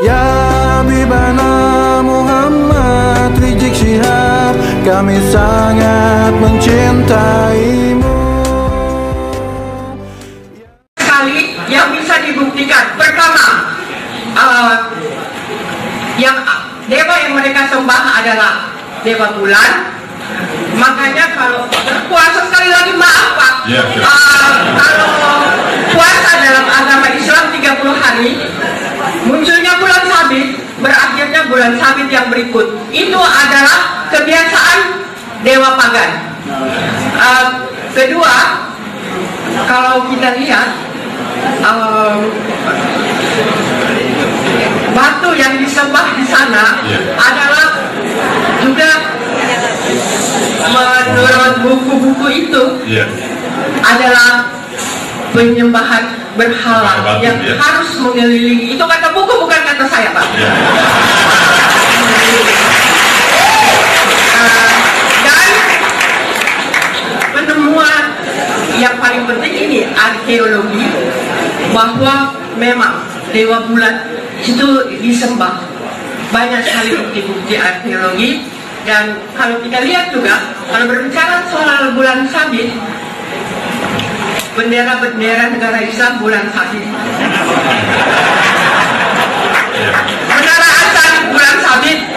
Ya Habibana Muhammad Rizik Syihab, kami sangat mencintaimu. Sekali yang bisa dibuktikan, pertama, yang dewa yang mereka sembah adalah dewa bulan. Makanya kalau puasa, sekali lagi maaf Pak, kalau puasa dalam agama Islam 30 hari, munculnya bulan sabit, berakhirnya bulan sabit yang berikut, itu adalah kebiasaan dewa pagan. Kedua, kalau kita lihat batu yang disembah di sana adalah juga menurut buku-buku itu adalah penyembahan berhala yang harus mengelilingi. Itu kata buku, bukan kata saya Pak. Dan penemuan yang paling penting ini arkeologi, bahwa memang dewa bulan itu disembah. Banyak sekali bukti-bukti arkeologi. Dan kalau kita lihat juga, kalau berbicara soal bulan sabit, bendera-bendera negara Islam bulan sabit, menara asal bulan sabit,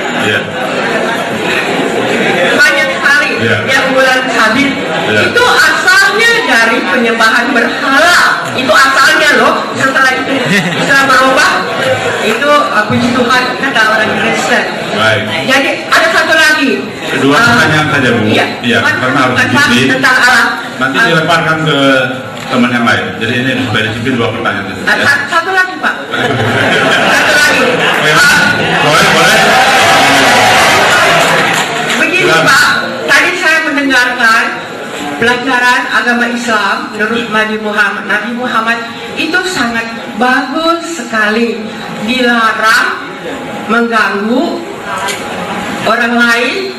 banyak sekali yang bulan sabit. Itu asalnya dari penyembahan berhala. Itu asalnya loh. Setelah itu Islam berubah, itu puji Tuhan kata orang Kristen. Jadi ada satu lagi. Kedua pertanyaan saja Bu. Iya, karena harus disiplin. Tentang alam. Nanti dilemparkan ke teman yang lain. Jadi ini supaya disiplin 2 pertanyaan saja. Satu lagi Pak. Satu lagi. Boleh. Begini Pak, tadi saya mendengarkan pelajaran agama Islam menurut Nabi Muhammad itu sangat bagus sekali. Dilarang mengganggu orang lain,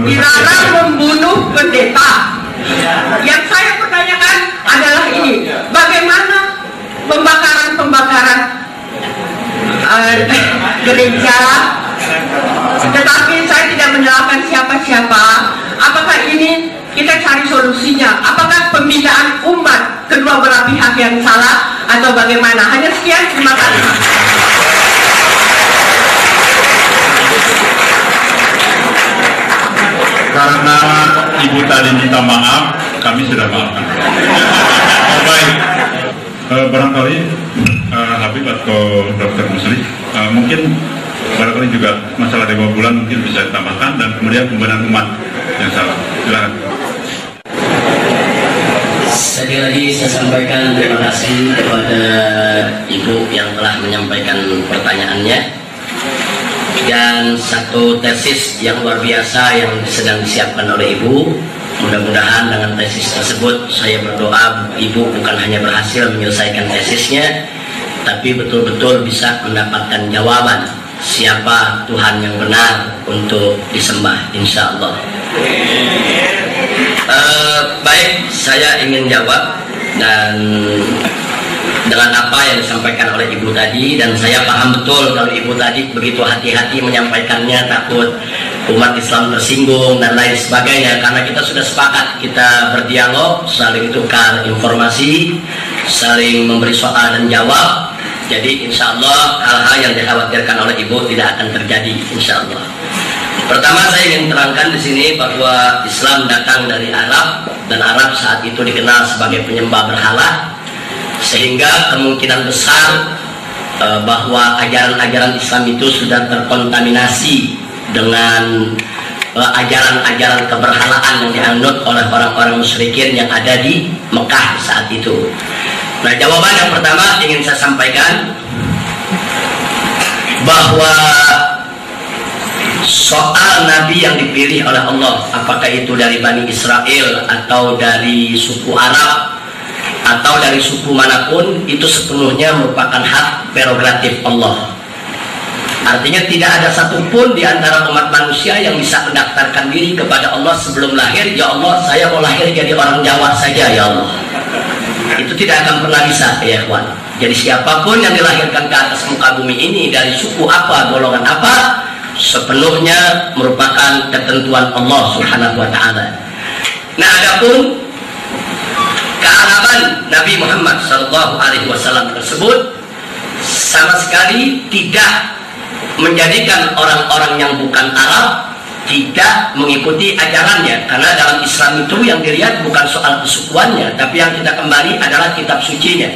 dilarang membunuh pendeta. Yang saya pertanyakan adalah ini, bagaimana pembakaran gereja? Tetapi saya tidak menyalahkan siapa-siapa. Apakah ini kita cari solusinya? Apakah pembinaan umat kedua belah pihak yang salah atau bagaimana? Hanya sekian, terima kasih. Karena Ibu tadi minta maaf, kami sudah maafkan. Baik, barangkali Habib atau Dr. Musli, mungkin barangkali juga masalah dewa bulan mungkin bisa ditambahkan, dan kemudian pembenahan umat yang salah. Silakan. Sekali lagi saya sampaikan terima kasih kepada Ibu yang telah menyampaikan pertanyaannya. Dan satu tesis yang luar biasa yang sedang disiapkan oleh Ibu. Mudah-mudahan dengan tesis tersebut, saya berdoa Ibu bukan hanya berhasil menyelesaikan tesisnya, tapi betul-betul bisa mendapatkan jawaban siapa Tuhan yang benar untuk disembah, insya Allah. Baik, saya ingin jawab dan dengan apa yang disampaikan oleh Ibu tadi, dan saya paham betul kalau Ibu tadi begitu hati-hati menyampaikannya, takut umat Islam tersinggung dan lain sebagainya. Karena kita sudah sepakat, kita berdialog, saling tukar informasi, saling memberi soal dan jawab. Jadi insya Allah hal-hal yang dikhawatirkan oleh Ibu tidak akan terjadi, insya Allah. Pertama, saya ingin terangkan di sini bahwa Islam datang dari Arab, dan Arab saat itu dikenal sebagai penyembah berhala, sehingga kemungkinan besar bahwa ajaran-ajaran Islam itu sudah terkontaminasi dengan ajaran-ajaran keberhalaan yang dianut oleh orang-orang musyrikin yang ada di Mekah saat itu. Nah, jawaban yang pertama ingin saya sampaikan bahwa soal Nabi yang dipilih oleh Allah, apakah itu dari Bani Israel atau dari suku Arab atau dari suku manapun, itu sepenuhnya merupakan hak prerogatif Allah. Artinya tidak ada satupun di antara umat manusia yang bisa mendaftarkan diri kepada Allah sebelum lahir, ya Allah saya mau lahir jadi orang Jawa saja ya Allah. Itu tidak akan pernah bisa ya kawan. Jadi siapapun yang dilahirkan ke atas muka bumi ini, dari suku apa, golongan apa, sepenuhnya merupakan ketentuan Allah Subhanahu wa Ta'ala. Nah, adapun kearaban Nabi Muhammad SAW tersebut sama sekali tidak menjadikan orang-orang yang bukan Arab tidak mengikuti ajarannya, karena dalam Islam itu yang dilihat bukan soal kesukuannya, tapi yang kita kembali adalah kitab sucinya.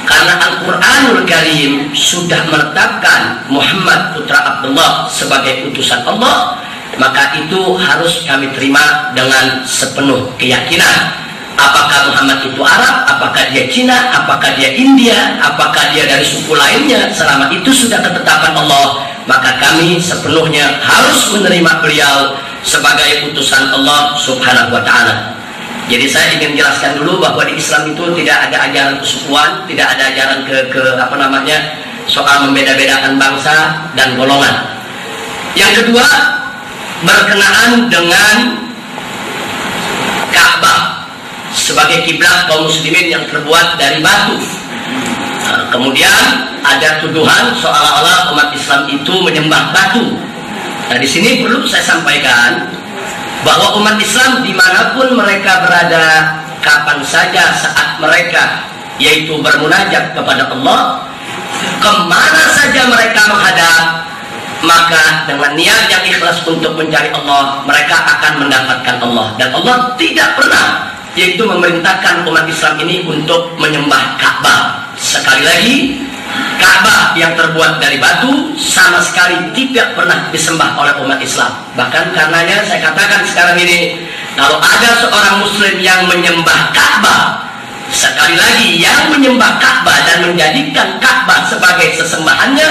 Karena Al-Quranul Karim sudah menetapkan Muhammad putra Abdullah sebagai utusan Allah, maka itu harus kami terima dengan sepenuh keyakinan. Apakah Muhammad itu Arab, apakah dia Cina, apakah dia India, apakah dia dari suku lainnya, selama itu sudah ketetapan Allah, maka kami sepenuhnya harus menerima beliau sebagai utusan Allah Subhanahu wa Ta'ala. Jadi saya ingin jelaskan dulu bahwa di Islam itu tidak ada ajaran kesukuan, tidak ada ajaran soal membeda-bedakan bangsa dan golongan. Yang kedua, berkenaan dengan Ka'bah sebagai kiblat kaum muslimin yang terbuat dari batu. Nah, kemudian ada tuduhan seolah-olah umat Islam itu menyembah batu. Nah, di sini perlu saya sampaikan bahwa umat Islam dimanapun mereka berada, kapan saja saat mereka yaitu bermunajat kepada Allah, kemana saja mereka menghadap, maka dengan niat yang ikhlas untuk mencari Allah, mereka akan mendapatkan Allah. Dan Allah tidak pernah yaitu memerintahkan umat Islam ini untuk menyembah Ka'bah. Sekali lagi, Ka'bah yang terbuat dari batu sama sekali tidak pernah disembah oleh umat Islam. Bahkan karenanya saya katakan sekarang ini, kalau ada seorang muslim yang menyembah Ka'bah, sekali lagi yang menyembah Ka'bah dan menjadikan Ka'bah sebagai sesembahannya,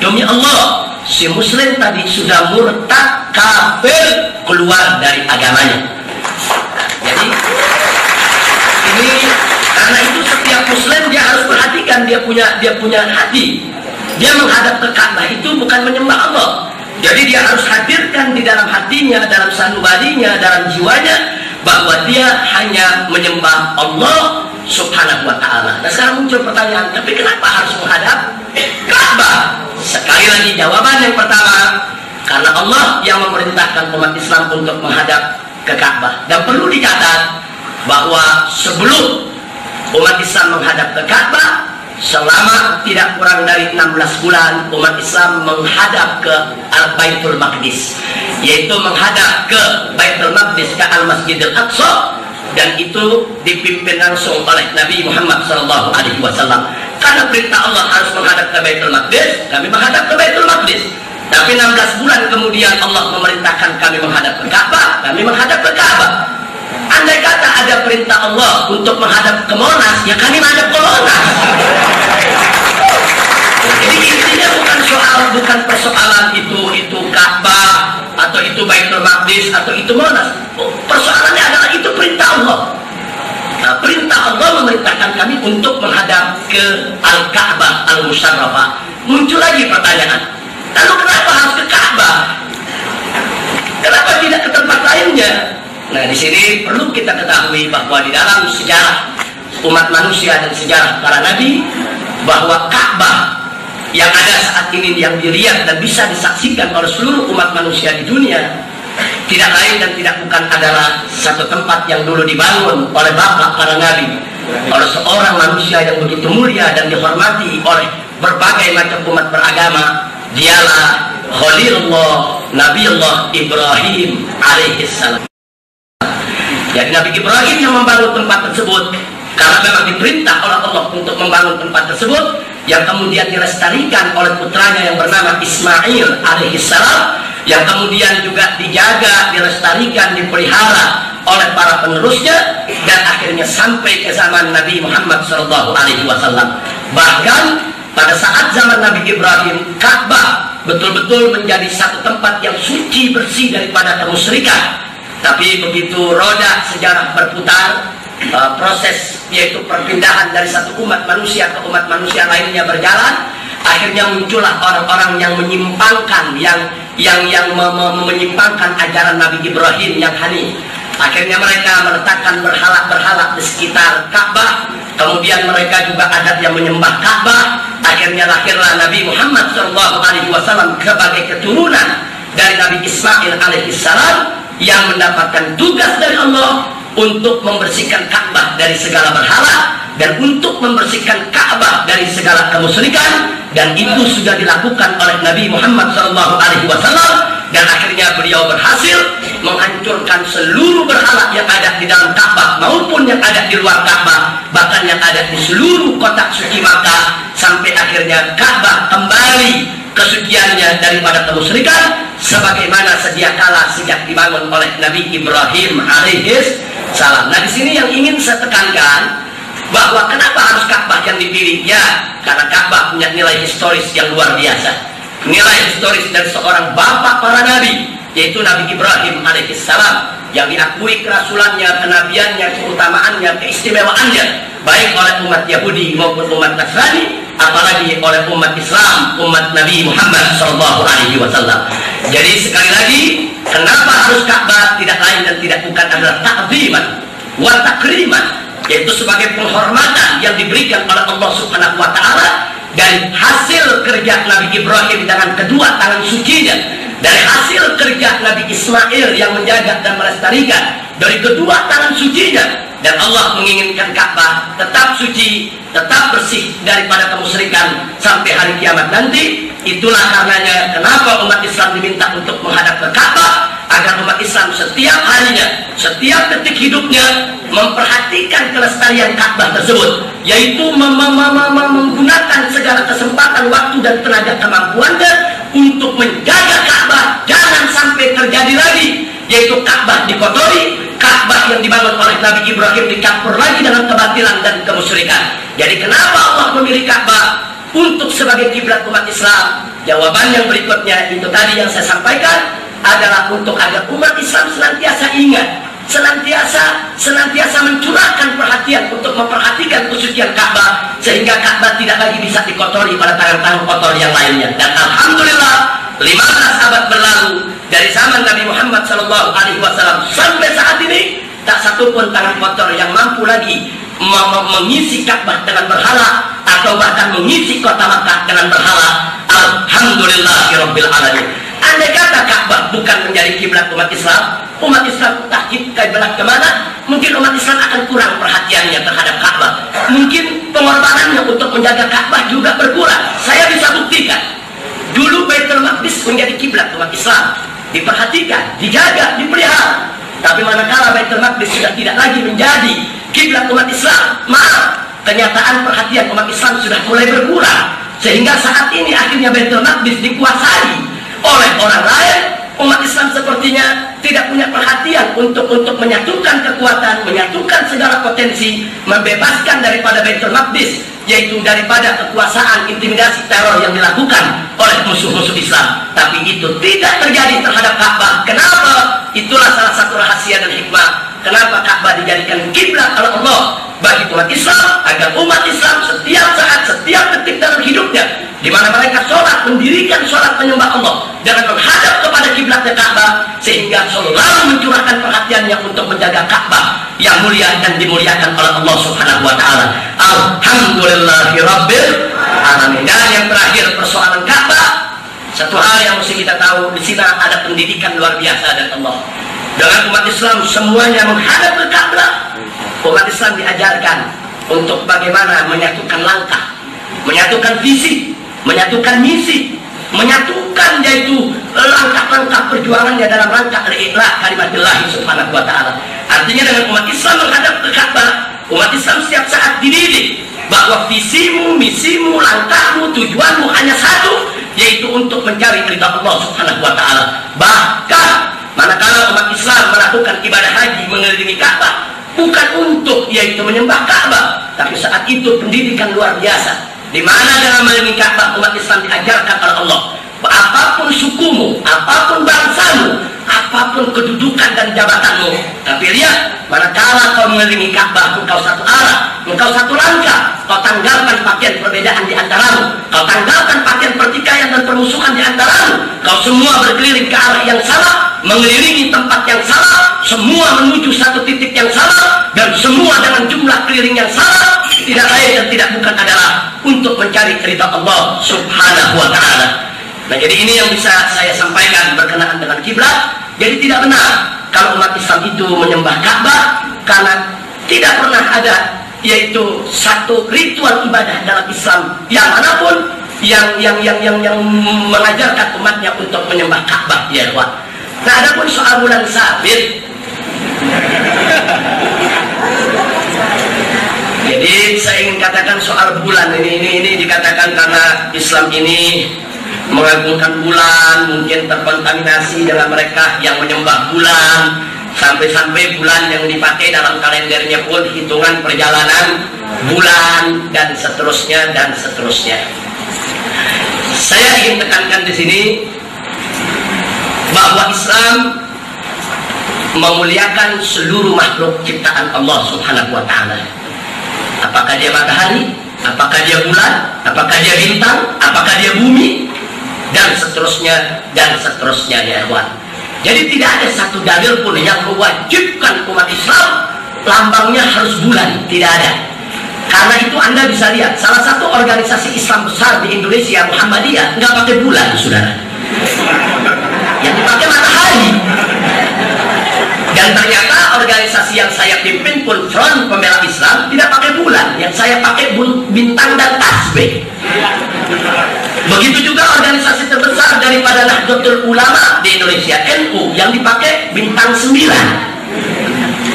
demi Allah, si muslim tadi sudah murtad, kafir, keluar dari agamanya. Jadi ini, karena itu setiap muslim dia harus perhatikan, dia punya hati. Dia menghadap ke Ka'bah itu bukan menyembah Allah. Jadi dia harus hadirkan di dalam hatinya, dalam sanubarinya, dalam jiwanya, bahwa dia hanya menyembah Allah Subhanahu wa Ta'ala. Nah, sekarang muncul pertanyaan, tapi kenapa harus menghadap Ka'bah? Sekali lagi jawaban yang pertama, karena Allah yang memerintahkan umat Islam untuk menghadap ke Ka'bah. Dan perlu dicatat bahwa sebelum umat Islam menghadap ke Ka'bah, selama tidak kurang dari 16 bulan umat Islam menghadap ke Al-Baitul Maqdis, yaitu menghadap ke Baitul Maqdis, ke Al-Masjidil Aqsa, dan itu dipimpin langsung oleh Nabi Muhammad SAW. Karena perintah Allah harus menghadap ke Baitul Maqdis, kami menghadap ke Baitul Maqdis. Tapi 16 bulan kemudian Allah memerintahkan kami menghadap ke Ka'bah, kami menghadap ke Ka'bah. Andai kata ada perintah Allah untuk menghadap ke Monas, ya kami menghadap ke Monas. Jadi intinya bukan persoalan itu Ka'bah atau itu Baitul Maqdis atau itu Monas. Persoalannya adalah itu perintah Allah. Nah, perintah Allah memerintahkan kami untuk menghadap ke Al-Ka'bah Al-Musyarrafah. Muncul lagi pertanyaan, lalu kenapa harus ke Ka'bah? Kenapa tidak ke tempat lainnya? Nah, di sini perlu kita ketahui bahwa di dalam sejarah umat manusia dan sejarah para nabi, bahwa Ka'bah yang ada saat ini, yang dilihat dan bisa disaksikan oleh seluruh umat manusia di dunia, tidak lain dan tidak bukan adalah satu tempat yang dulu dibangun oleh bapak para nabi, oleh seorang manusia yang begitu mulia dan dihormati oleh berbagai macam umat beragama. Dialah Khalilullah Nabiullah Ibrahim alaihissalam. Jadi Nabi Ibrahim yang membangun tempat tersebut, karena memang diperintah oleh Allah untuk membangun tempat tersebut, yang kemudian dilestarikan oleh putranya yang bernama Ismail alaihissalam, yang kemudian juga dijaga, dilestarikan, dipelihara oleh para penerusnya, dan akhirnya sampai ke zaman Nabi Muhammad SAW. Bahkan pada saat zaman Nabi Ibrahim, Ka'bah betul-betul menjadi satu tempat yang suci, bersih daripada kemusyrikan. Tapi begitu roda sejarah berputar, proses yaitu perpindahan dari satu umat manusia ke umat manusia lainnya berjalan, akhirnya muncullah orang-orang yang menyimpangkan, yang menyimpangkan ajaran Nabi Ibrahim yang hanif. Akhirnya mereka meletakkan berhala-berhala di sekitar Ka'bah, kemudian mereka juga ada yang menyembah Ka'bah. Akhirnya lahirlah Nabi Muhammad SAW sebagai keturunan dari Nabi Ismail alaihissalam yang mendapatkan tugas dari Allah untuk membersihkan Ka'bah dari segala berhala dan untuk membersihkan Ka'bah dari segala kemusyrikan, dan itu sudah dilakukan oleh Nabi Muhammad SAW. Dan akhirnya beliau berhasil menghancurkan seluruh berhala yang ada di dalam Ka'bah maupun yang ada di luar Ka'bah, bahkan yang ada di seluruh kotak suci Makkah, sampai akhirnya Ka'bah kembali kesuciannya daripada kemusyrikan sebagaimana sedia kala sejak dibangun oleh Nabi Ibrahim alaihissalam. Nah, di sini yang ingin saya tekankan bahwa kenapa harus Ka'bah yang dipilih? Ya, karena Ka'bah punya nilai historis yang luar biasa. Nilai historis dari seorang bapak para nabi, yaitu Nabi Ibrahim alaihissalam, yang diakui kerasulannya, kenabiannya, keutamaannya, keistimewaannya, baik oleh umat Yahudi maupun umat Nasrani, apalagi oleh umat Islam, umat Nabi Muhammad SAW. Jadi sekali lagi, kenapa harus Ka'bah? Tidak lain dan tidak bukan adalah ta'ziman wa takriman, yaitu sebagai penghormatan yang diberikan oleh Allah Subhanahu wa Ta'ala dari hasil kerja Nabi Ibrahim dengan kedua tangan sucinya, dari hasil kerja Nabi Ismail yang menjaga dan melestarikan dari kedua tangan sucinya, dan Allah menginginkan Ka'bah tetap suci, tetap bersih daripada kemusyrikan sampai hari kiamat nanti. Itulah karenanya kenapa umat Islam diminta untuk menghadap ke Ka'bah, agar umat Islam setiap harinya, setiap detik hidupnya memperhatikan kelestarian Ka'bah tersebut, yaitu menggunakan segala kesempatan, waktu dan tenaga kemampuannya untuk menjaga Ka'bah jangan sampai terjadi lagi, yaitu Ka'bah dikotori, Ka'bah yang dibangun oleh Nabi Ibrahim dicampur lagi dengan kebatilan dan kemusyrikan. Jadi kenapa Allah memilih Ka'bah untuk sebagai kiblat umat Islam? Jawaban yang berikutnya itu tadi yang saya sampaikan adalah untuk agar umat Islam senantiasa ingat, senantiasa mencurahkan perhatian untuk memperhatikan kesucian Ka'bah, sehingga Ka'bah tidak lagi bisa dikotori pada tangan-tangan kotor yang lainnya. Dan alhamdulillah 15 abad berlalu dari zaman Nabi Muhammad SAW sampai saat ini, tak satu pun tangan kotor yang mampu lagi mengisi Ka'bah dengan berhala atau bahkan mengisi kota Makkah dengan berhala. Alhamdulillahirabbil alamin. Andai kata Ka'bah bukan menjadi kiblat umat Islam entah kiblat kemana, mungkin umat Islam akan kurang perhatiannya terhadap Ka'bah. Mungkin pengorbanannya untuk menjaga Ka'bah juga berkurang. Saya bisa buktikan, dulu Baitul Maqdis menjadi kiblat umat Islam, diperhatikan, dijaga, dipelihara. Tapi manakala Baitul Maqdis sudah tidak lagi menjadi kiblat umat Islam, maaf, kenyataan perhatian umat Islam sudah mulai berkurang, sehingga saat ini akhirnya Baitul Maqdis dikuasai oleh orang lain. Umat Islam sepertinya tidak punya perhatian untuk menyatukan kekuatan, menyatukan segala potensi, membebaskan daripada Baitul Maqdis, yaitu daripada kekuasaan, intimidasi, teror yang dilakukan oleh musuh-musuh Islam. Tapi itu tidak terjadi terhadap Ka'bah. Kenapa? Itulah salah satu rahasia dan hikmah kenapa Ka'bah dijadikan kiblat oleh Allah bagi umat Islam, agar umat Islam setiap saat, setiap detik dalam hidupnya, di mana mereka sholat, mendirikan sholat menyembah Allah dengan menghadap kepada kiblatnya Ka'bah, sehingga selalu mencurahkan perhatiannya untuk menjaga Ka'bah yang mulia dan dimuliakan oleh Allah Subhanahu wa Ta'ala. Alhamdulillahirabbil alamin. Dan yang terakhir, persoalan Ka'bah, satu hal yang mesti kita tahu, di sini ada pendidikan luar biasa dari Allah. Dengan umat Islam semuanya menghadap ke Ka'bah, umat Islam diajarkan untuk bagaimana menyatukan langkah, menyatukan visi, menyatukan misi, menyatukan yaitu langkah-langkah perjuangannya dalam rangka al-ikhlas kalimatillah subhanahu wa ta'ala. Artinya dengan umat Islam menghadap ke Ka'bah, umat Islam setiap saat dididik bahwa visimu, misimu, langkahmu, tujuanmu hanya satu, yaitu untuk mencari ridha Allah subhanahu wa ta'ala. Bahkan manakala umat Islam melakukan ibadah haji mengelilingi Ka'bah, bukan untuk yaitu menyembah Ka'bah, tapi saat itu pendidikan luar biasa, di mana dalam mengelilingi Ka'bah umat Islam diajarkan oleh Allah, apapun sukumu, apapun bangsamu, apapun kedudukan dan jabatanmu, tapi lihat, manakala kau mengelilingi Ka'bah, engkau satu arah, engkau satu langkah, kau tanggalkan pakaian perbedaan di antaramu, kau tanggalkan pakaian pertikaian dan permusuhan di antaramu, kau semua berkeliling ke arah yang sama, mengelilingi tempat yang sama, semua menuju satu titik yang sama, dan semua dengan jumlah keliling yang sama, tidak lain dan tidak bukan adalah untuk mencari ridha Allah Subhanahu wa Ta'ala. Nah, jadi ini yang bisa saya sampaikan berkenaan dengan kiblat. Jadi tidak benar kalau umat Islam itu menyembah Ka'bah, karena tidak pernah ada yaitu satu ritual ibadah dalam Islam yang manapun yang mengajarkan umatnya untuk menyembah Ka'bah, ya kawan. Nah, adapun soal bulan sabit, jadi saya ingin katakan soal bulan ini dikatakan karena Islam ini mengagungkan bulan, mungkin terkontaminasi dengan mereka yang menyembah bulan, sampai-sampai bulan yang dipakai dalam kalendernya pun hitungan perjalanan bulan dan seterusnya dan seterusnya. Saya ingin tekankan di sini bahwa Islam memuliakan seluruh makhluk ciptaan Allah Subhanahu wa Ta'ala. Apakah dia matahari, apakah dia bulan, apakah dia bintang, apakah dia bumi, dan seterusnya ya kawan. Jadi tidak ada satu dalil pun yang mewajibkan umat Islam lambangnya harus bulan, tidak ada. Karena itu Anda bisa lihat salah satu organisasi Islam besar di Indonesia, Muhammadiyah, nggak pakai bulan, saudara. Yang dipakai matahari. Dan ternyata organisasi yang saya pimpin pun, Front Pembela Islam, tidak pakai bulan. Yang saya pakai bintang dan tasbih. Begitu juga organisasi terbesar daripada Nahdlatul Ulama di Indonesia, NU, yang dipakai bintang 9.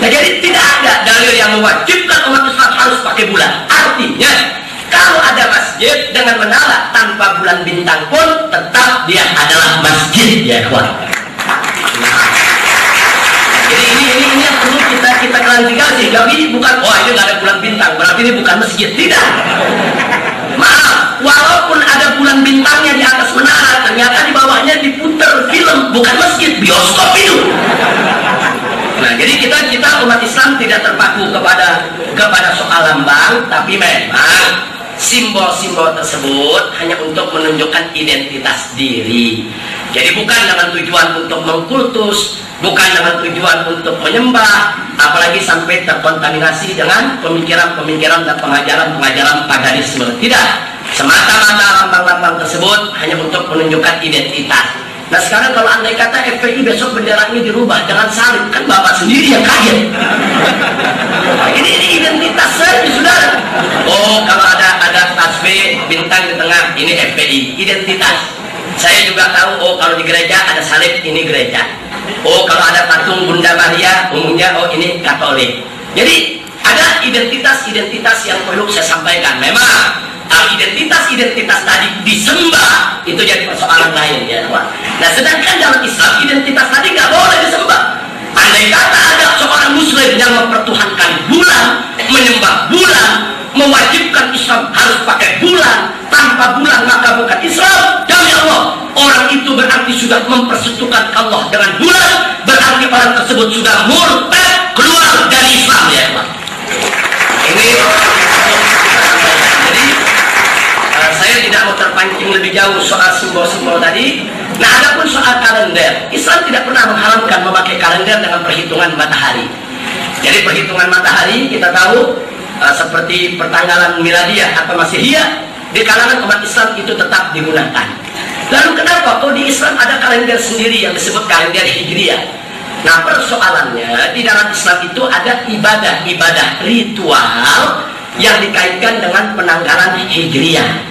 Nah, jadi tidak ada dalil yang mewajibkan umat Islam harus pakai bulan. Artinya, kalau ada masjid dengan menara tanpa bulan bintang pun tetap dia adalah masjid, ya kawan. Jadi ini yang perlu kita klarifikasi. Jadi bukan, oh ini nggak ada bulan bintang, berarti ini bukan masjid. Tidak. Maaf, walaupun ada bulan bintangnya di atas menara, ternyata di bawahnya diputar film, bukan masjid, bioskop itu. Nah, jadi kita umat Islam tidak terpaku kepada soal lambang, tapi memang simbol-simbol tersebut hanya untuk menunjukkan identitas diri. Jadi bukan dengan tujuan untuk mengkultus, bukan dengan tujuan untuk menyembah, apalagi sampai terkontaminasi dengan pemikiran-pemikiran dan pengajaran-pengajaran paganisme. Tidak, semata-mata lambang-lambang tersebut hanya untuk menunjukkan identitas. Nah, sekarang kalau andai kata FPI besok benderanya dirubah dengan salib, kan Bapak sendiri yang kaget. Ini identitas saya, saudara. Oh, kalau ada tasbih bintang di tengah, ini FPI, identitas. Saya juga tahu, oh kalau di gereja ada salib, ini gereja. Oh kalau ada patung Bunda Maria, umumnya oh ini Katolik. Jadi ada identitas-identitas yang perlu saya sampaikan. Memang kalau identitas-identitas tadi disembah, itu jadi persoalan lain, ya. Nah, sedangkan dalam Islam identitas tadi nggak boleh disembah. Andai kata ada seorang Muslim yang mempertuhankan bulan, menyembah bulan, mewajibkan Islam harus pakai bulan, tanpa bulan maka bukan Islam. Demi Allah, orang itu berarti sudah mempersekutukan Allah dengan bulan, berarti orang tersebut sudah murtad, keluar dari Islam, ya Pak. Ini jadi saya tidak mau terpancing lebih jauh soal simbol-simbol tadi. Nah, adapun soal kalender, Islam tidak pernah mengharamkan memakai kalender dengan perhitungan matahari. Jadi perhitungan matahari kita tahu seperti pertanggalan miladiah atau masihiyah, di kalangan umat Islam itu tetap digunakan. Lalu kenapa kok di Islam ada kalender sendiri yang disebut kalender Hijriah? Nah, persoalannya di dalam Islam itu ada ibadah-ibadah ritual yang dikaitkan dengan penanggalan Hijriah.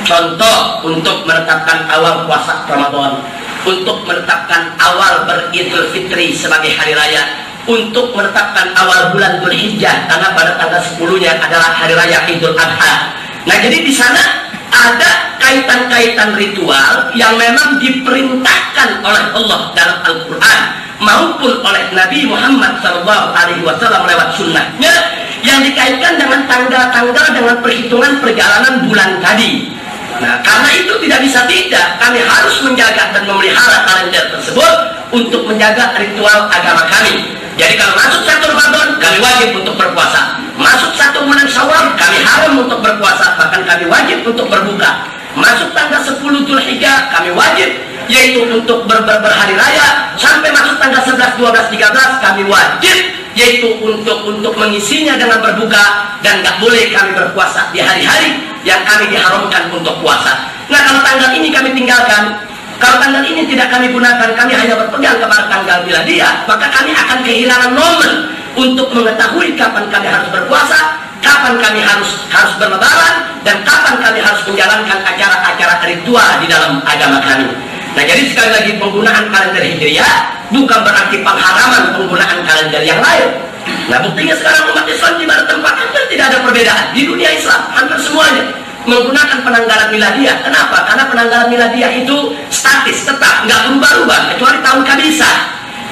Contoh, untuk menetapkan awal puasa Ramadan, untuk menetapkan awal beridul fitri sebagai hari raya, untuk menetapkan awal bulan Dzulhijjah karena pada tanggal 10-nya adalah hari raya Idul Adha. Nah, jadi di sana ada kaitan-kaitan ritual yang memang diperintahkan oleh Allah dalam Al-Quran maupun oleh Nabi Muhammad SAW lewat sunnahnya, yang dikaitkan dengan tanggal-tanggal dengan perhitungan perjalanan bulan tadi. Nah, karena itu tidak bisa tidak, kami harus menjaga dan memelihara kalender tersebut untuk menjaga ritual agama kami. Jadi kalau masuk 1 Ramadan, kami wajib untuk berpuasa. Masuk 1 bulan Syawal, kami haram untuk berpuasa, bahkan kami wajib untuk berbuka. Masuk tanggal 10 Dzulhijjah, kami wajib, yaitu untuk berhari raya. Sampai masuk tanggal 11, 12, 13, kami wajib yaitu untuk mengisinya dengan berbuka, dan nggak boleh kami berpuasa di hari-hari yang kami diharamkan untuk puasa. Nah, kalau tanggal ini kami tinggalkan, kalau tanggal ini tidak kami gunakan, kami hanya berpegang kepada tanggal miladiah, maka kami akan kehilangan momen untuk mengetahui kapan kami harus berpuasa, kapan kami harus berlebaran, dan kapan kami harus menjalankan acara-acara ritual di dalam agama kami. Nah, jadi sekali lagi, penggunaan kalender Hijriah bukan berarti pengharaman penggunaan kalender yang lain. Nah, buktinya sekarang umat Islam di mana tempat hampir tidak ada perbedaan di dunia Islam, hampir semuanya menggunakan penanggalan miladiah. Kenapa? Karena penanggalan miladiah itu statis, tetap, nggak berubah-ubah kecuali tahun kabisah.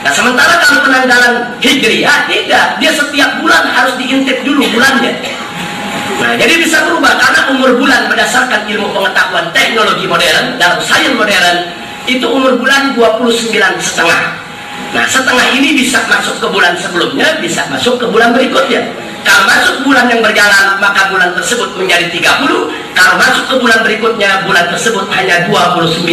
Nah, sementara kalau penanggalan Hijriah tidak, dia setiap bulan harus diintip dulu bulannya. Nah, jadi bisa berubah karena umur bulan berdasarkan ilmu pengetahuan teknologi modern dalam sains modern itu umur bulan 29,5. Nah, setengah ini bisa masuk ke bulan sebelumnya, bisa masuk ke bulan berikutnya. Kalau masuk bulan yang berjalan, maka bulan tersebut menjadi 30. Kalau masuk ke bulan berikutnya, bulan tersebut hanya 29.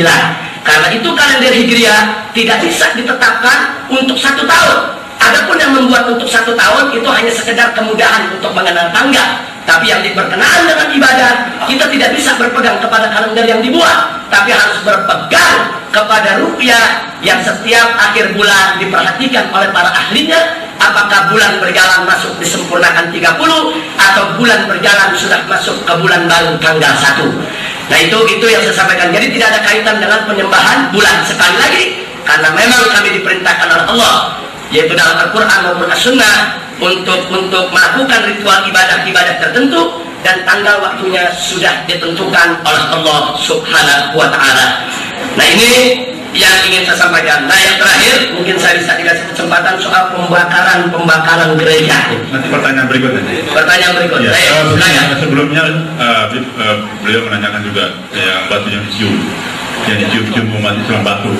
Karena itu kalender Hijriah tidak bisa ditetapkan untuk 1 tahun. Adapun yang membuat untuk 1 tahun itu hanya sekedar kemudahan untuk mengenal tanggal. Tapi yang berkenaan dengan ibadah, kita tidak bisa berpegang kepada kalender yang dibuat, tapi harus berpegang kepada rupiah yang setiap akhir bulan diperhatikan oleh para ahlinya. Apakah bulan berjalan masuk disempurnakan 30 atau bulan berjalan sudah masuk ke bulan baru tanggal 1. Nah, itu yang saya sampaikan. Jadi tidak ada kaitan dengan penyembahan bulan. Sekali lagi, karena memang kami diperintahkan oleh Allah, yaitu dalam Al-Quran maupun As-Sunnah, untuk melakukan ritual ibadah-ibadah tertentu, dan tanggal waktunya sudah ditentukan oleh Allah Subhanahu wa Ta'ala. Nah, ini yang ingin saya sampaikan. Nah, yang terakhir mungkin saya bisa dikasih kesempatan soal pembakaran gereja. Nanti pertanyaan berikutnya. Pertanyaan berikutnya. Ya, sebelumnya beliau menanyakan juga yang batu yang dicium umat Islam batu.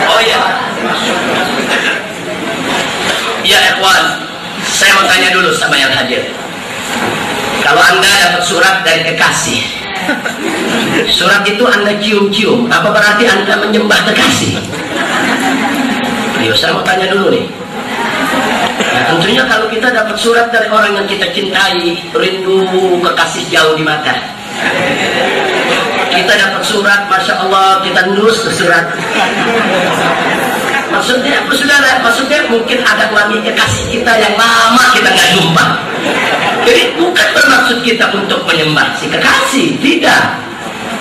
Oh iya. Ya, ikhwan, saya mau tanya dulu sama yang hadir. Kalau Anda dapat surat dari kekasih, surat itu Anda cium-cium, apa berarti Anda menyembah kekasih? Ayo, saya mau tanya dulu nih. Nah, tentunya kalau kita dapat surat dari orang yang kita cintai, rindu kekasih jauh di mata. Kita dapat surat, Masya Allah, kita nurus ke surat. Maksudnya apa, saudara? Maksudnya mungkin ada wangi kekasih kita yang lama kita nggak jumpa. Jadi bukan bermaksud kita untuk menyembah si kekasih, tidak.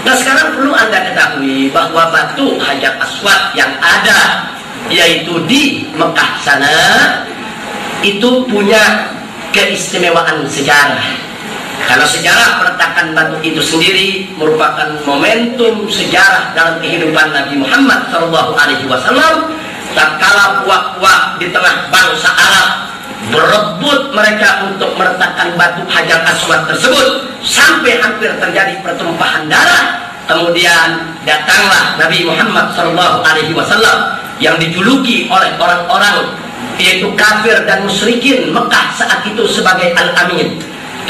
Nah, sekarang perlu Anda ketahui bahwa batu Hajar Aswad yang ada yaitu di Mekah sana itu punya keistimewaan sejarah. Karena sejarah peletakan batu itu sendiri merupakan momentum sejarah dalam kehidupan Nabi Muhammad SAW. Tatkala puak-puak di tengah bangsa Arab berebut mereka untuk meletakkan batu Hajar Aswad tersebut sampai hampir terjadi pertumpahan darah. Kemudian datanglah Nabi Muhammad SAW yang dijuluki oleh orang-orang yaitu kafir dan musyrikin Mekah saat itu sebagai Al-Amin.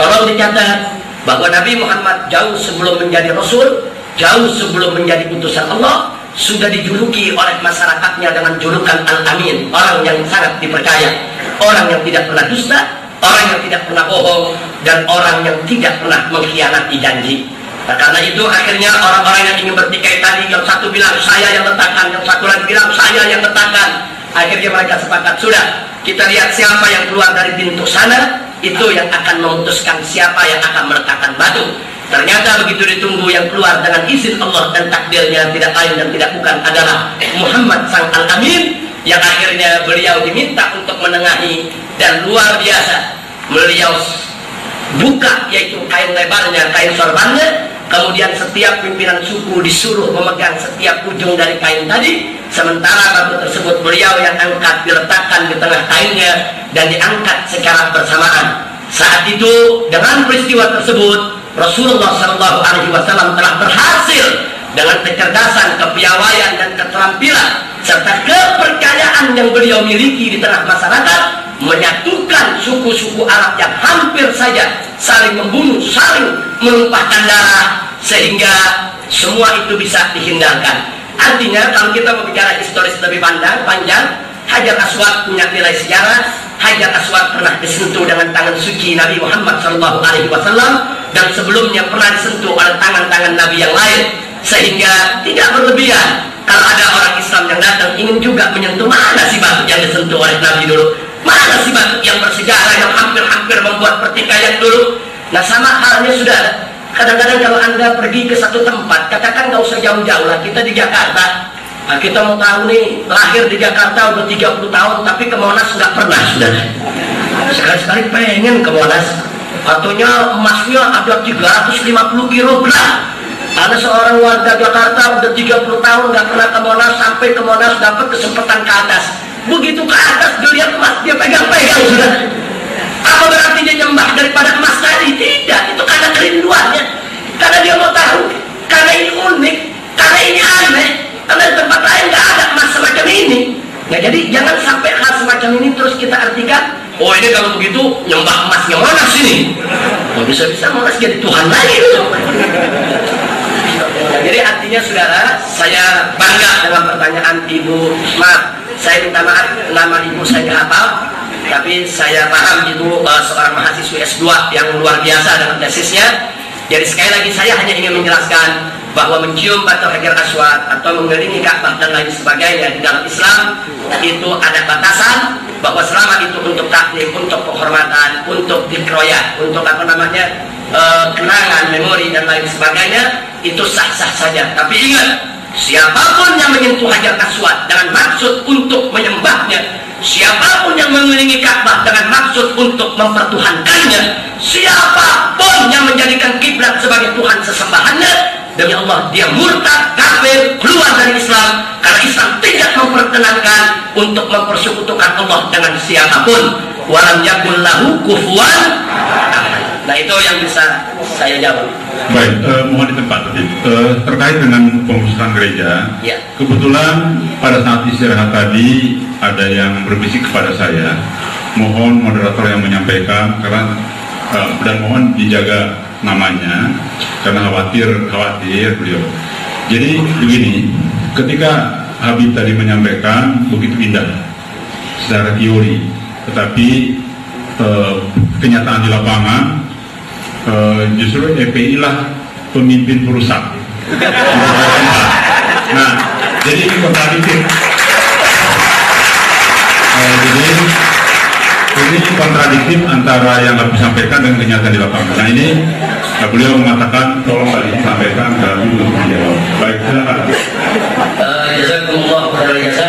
Tolong dicatat bahwa Nabi Muhammad jauh sebelum menjadi Rasul, jauh sebelum menjadi utusan Allah, sudah dijuluki oleh masyarakatnya dengan julukan Al-Amin, orang yang sangat dipercaya, orang yang tidak pernah dusta, orang yang tidak pernah bohong, dan orang yang tidak pernah mengkhianati janji. Nah, karena itu akhirnya orang-orang yang ingin bertikai tadi, yang satu bilang saya yang letakkan, yang satu lagi bilang saya yang letakkan. Akhirnya mereka sepakat, sudah kita lihat siapa yang keluar dari pintu sana, itu yang akan memutuskan siapa yang akan meletakkan batu. Ternyata begitu ditunggu, yang keluar dengan izin Allah dan takdirnya tidak lain dan tidak bukan adalah Muhammad sang Al-Amin, yang akhirnya beliau diminta untuk menengahi, dan luar biasa beliau buka yaitu kain lebarnya, kain sorbannya. Kemudian setiap pimpinan suku disuruh memegang setiap ujung dari kain tadi, sementara batu tersebut beliau yang angkat, diletakkan di tengah kainnya dan diangkat secara bersamaan. Saat itu dengan peristiwa tersebut Rasulullah SAW telah berhasil dengan kecerdasan, kepiawaian dan keterampilan serta kepercayaan yang beliau miliki di tengah masyarakat menyatukan suku-suku Arab yang hampir saja saling membunuh, saling menumpahkan darah, sehingga semua itu bisa dihindarkan. Artinya kalau kita berbicara historis lebih panjang, Hajar Aswad punya nilai sejarah, Hajar Aswad pernah disentuh dengan tangan suci Nabi Muhammad SAW, dan sebelumnya pernah disentuh oleh tangan-tangan Nabi yang lain, sehingga tidak berlebihan kalau ada orang Islam yang datang ingin juga menyentuh. Mana sih batu yang disentuh oleh Nabi dulu? Mana sih batu yang bersejarah yang hampir-hampir membuat pertikaian dulu? Nah, sama halnya sudah. Kadang-kadang kalau Anda pergi ke satu tempat, katakan nggak usah jauh-jauh lah, kita di Jakarta. Nah, kita mau tahu nih, lahir di Jakarta udah 30 tahun, tapi ke Monas nggak pernah, sudah. Sekali-sekali pengen ke Monas. Katanya emasnya ada 350 kilogram. Ada seorang warga Jakarta udah 30 tahun nggak pernah ke Monas, sampai ke Monas dapat kesempatan ke atas. Begitu ke atas, dia lihat emas, dia pegang-pegang, sudah. Apa berarti dia nyembah daripada emas tadi? Tidak, itu karena kerinduannya. Karena dia mau tahu, karena ini unik, karena ini aneh. Karena di tempat lain nggak ada emas semacam ini. Nah, jadi jangan sampai hal semacam ini terus kita artikan, oh ini kalau begitu nyembah emasnya Monas ini. Oh, bisa-bisa Monas jadi Tuhan lagi itu. Nah, jadi artinya saudara, saya bangga dengan pertanyaan Ibu. Maaf, saya minta maaf, nama Ibu saya nggak hafal, tapi saya paham Ibu seorang mahasiswi S2 yang luar biasa dengan tesisnya. Jadi sekali lagi saya hanya ingin menjelaskan bahwa mencium batu Hajar Aswad atau mengelilingi Ka'bah dan lain sebagainya di dalam Islam itu ada batasan, bahwa selama itu untuk taklim, untuk penghormatan, untuk dikroyah, untuk apa namanya kenangan, memori dan lain sebagainya, itu sah-sah saja. Tapi ingat, siapapun yang menyentuh Hajar Aswad dengan maksud untuk menyembahnya, siapapun yang mengelilingi Ka'bah dengan maksud untuk mempertuhankannya, siapapun yang menjadikan kiblat sebagai Tuhan sesembahannya, demi Allah dia murtad, kafir, keluar dari Islam. Karena Islam tidak memperkenankan untuk mempersekutukan Allah dengan siapapun. Walam yakul lahu kufuwan. Nah, itu yang bisa saya jawab. Baik, mohon ditempatkan terkait dengan pengurusan gereja. Ya. Kebetulan pada saat istirahat tadi ada yang berbisik kepada saya, mohon moderator yang menyampaikan karena dan mohon dijaga namanya karena khawatir beliau. Jadi begini, ketika Habib tadi menyampaikan begitu indah secara teori, tetapi kenyataan di lapangan justru EPI lah pemimpin perusak. Nah, jadi ini kontradiktif. Jadi ini kontradiktif antara yang harus disampaikan dengan kenyataan di lapangan. Nah, ini beliau mengatakan tolong tadi disampaikan dan untuk menjawab. Baik, silakan. Jazakumullah khairan jasa.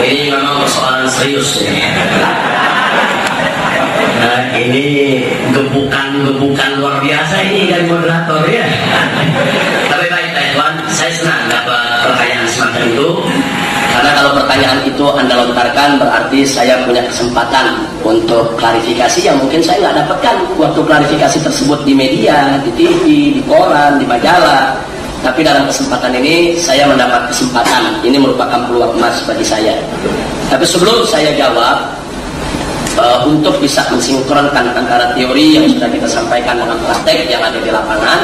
Ini memang persoalan serius. Nah, ini gebukan luar biasa ini dari moderator ya. Tapi baik Tuan, saya senang dapat pertanyaan semacam itu. Karena kalau pertanyaan itu Anda lontarkan berarti saya punya kesempatan untuk klarifikasi yang mungkin saya nggak dapatkan waktu klarifikasi tersebut di media, di TV, di koran, di majalah. Tapi dalam kesempatan ini saya mendapat kesempatan. Ini merupakan peluang emas bagi saya. Tapi sebelum saya jawab, untuk bisa mensinkronkan antara teori yang sudah kita sampaikan dengan praktek yang ada di lapangan,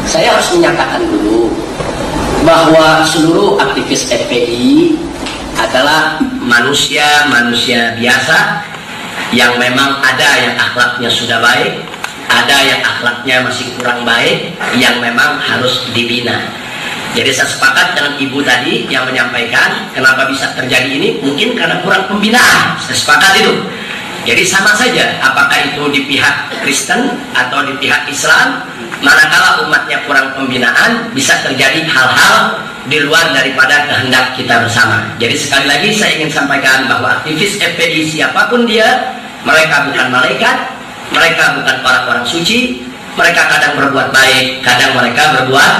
saya harus menyatakan dulu bahwa seluruh aktivis FPI adalah manusia biasa yang memang ada yang akhlaknya sudah baik, ada yang akhlaknya masih kurang baik, yang memang harus dibina. Jadi saya sepakat dengan Ibu tadi yang menyampaikan kenapa bisa terjadi ini, mungkin karena kurang pembinaan. Saya sepakat itu. Jadi sama saja apakah itu di pihak Kristen atau di pihak Islam, manakala umatnya kurang pembinaan bisa terjadi hal-hal di luar daripada kehendak kita bersama. Jadi sekali lagi saya ingin sampaikan bahwa aktivis FPI siapapun dia, mereka bukan malaikat, mereka bukan orang-orang suci, mereka kadang berbuat baik, kadang mereka berbuat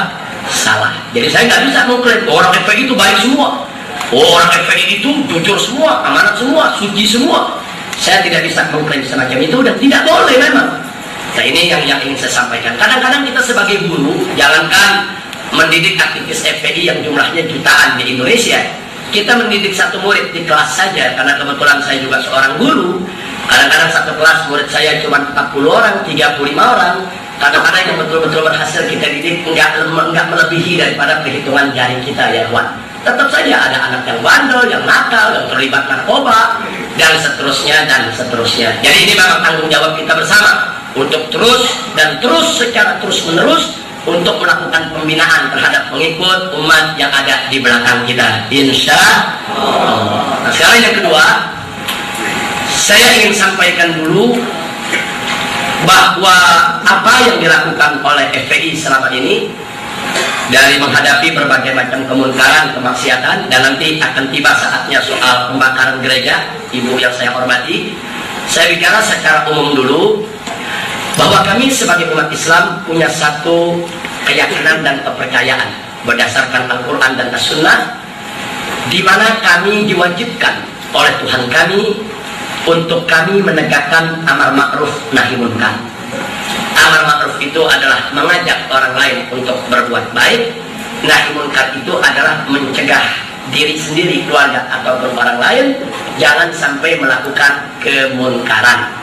salah. Jadi saya nggak bisa mengklaim orang FPI itu baik semua, orang FPI itu jujur semua, amanat semua, suci semua. Saya tidak bisa mengklaim semacam itu dan tidak boleh memang. Nah, ini yang ingin saya sampaikan. Kadang-kadang kita sebagai guru, jangankan mendidik aktivis FPI yang jumlahnya jutaan di Indonesia, kita mendidik satu murid di kelas saja, karena kebetulan saya juga seorang guru. Kadang-kadang satu kelas murid saya cuma 40 orang, 35 orang. Kadang-kadang yang betul-betul berhasil kita didik enggak melebihi daripada perhitungan jari kita ya, Wan. Tetap saja ada anak yang bandel, yang nakal, yang terlibat narkoba, dan seterusnya dan seterusnya. Jadi ini memang tanggung jawab kita bersama untuk terus dan terus secara terus menerus untuk melakukan pembinaan terhadap pengikut umat yang ada di belakang kita, insya Allah. Nah, sekarang yang kedua, saya ingin sampaikan dulu bahwa apa yang dilakukan oleh FPI selama ini dari menghadapi berbagai macam kemunkaran, kemaksiatan, dan nanti akan tiba saatnya soal pembakaran gereja, ibu yang saya hormati. Saya bicara secara umum dulu bahwa kami sebagai umat Islam punya satu keyakinan dan kepercayaan berdasarkan Al-Quran dan As-Sunnah, di mana kami diwajibkan oleh Tuhan kami untuk kami menegakkan amar ma'ruf nahi munkar. Amar ma'ruf itu adalah mengajak orang lain untuk berbuat baik, nahi munkar itu adalah mencegah diri sendiri, keluarga ataupun orang lain jangan sampai melakukan kemunkaran.